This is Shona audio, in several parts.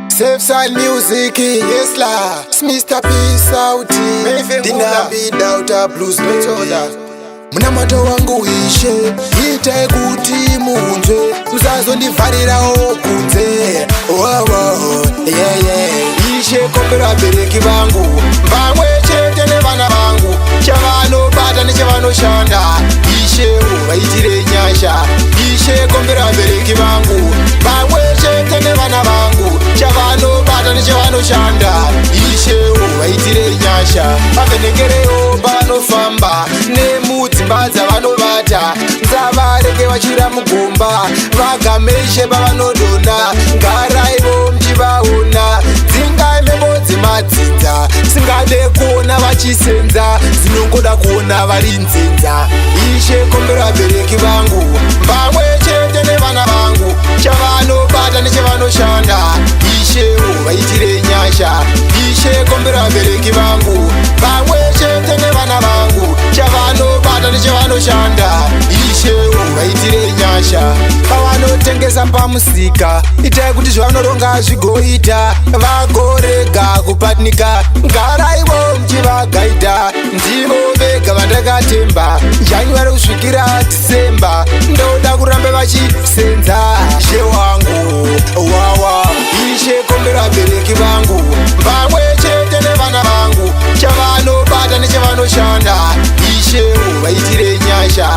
Safe side music, yes la. Mr. P sauti Dina beat out a blues metoda. Muna moto wangu ishe ite kuti munzwe mzazo ndivarirawo kunze. Wow, yeah. Ishe kombera bereki vangu vamwe chete nevana vangu chavanobata nechevanoshanda. Ishe vaitire nyasha. Ishe kombera bereki vangu vamwe chete nevana vangu chavanobata nechevanoshanda. Ishe vaitire nyasha. Vavenekereyo pavanofamba nemudzimba dzavanovata nzavareke vachira mugomba vagameshe pavanodonha. Ngaraivo muchivaona dzingai mhepo dzemadzinza singade kuona vachisenza dzinongoda kuona vari nzenza. Ishe kombera vabereki vangu vamwe chete nevana vangu chavanobata nechevanoshanda. Ishe vaitire nyasha. Ishe kombera vabereki vangu vamwe chete nevana vangu chavanobata nechevanoshanda. Ishe vaitire nyasha. Pavanotengesa pamusika itai kuti zvavanoronga zvigoita vagorega kupatnika. Ngaraivo muchivagaita ndivo vega vandakatemba. January kusvikira December ndoda kurambe vachisenza. Ishe wangu wawa. Ishe kombera vabereki vangu vamwe chete nevana vangu chavanobata nechevanoshanda. Ishe vaitire nyasha.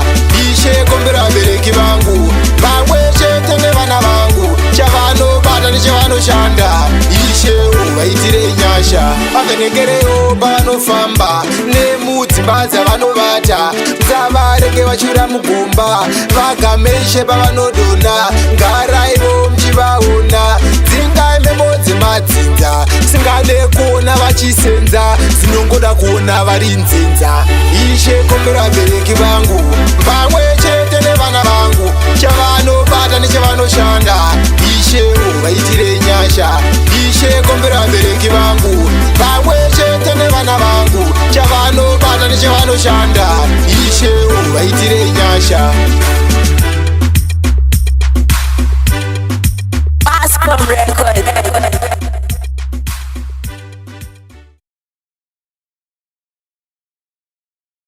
Ishe kombera vabereki vangu vamwe chete nevana vangu chavanobata nechevanoshanda. Ishe vaitire nyasha. Vavenekereyo pavanofamba nemudzimba dzavanovata nzavareke vachira mugomba vagameshe pavanodonha. Ngaraivo muchivaona dzingai mhepo dzemadzinza singade kuona vachisenza dzinongoda kuona vari nzenza. Ishe kombera vabereki vangu vamwe chete nevana vangu chavanobata nechevanoshanda. Ishe vaitire nyasha. Ishe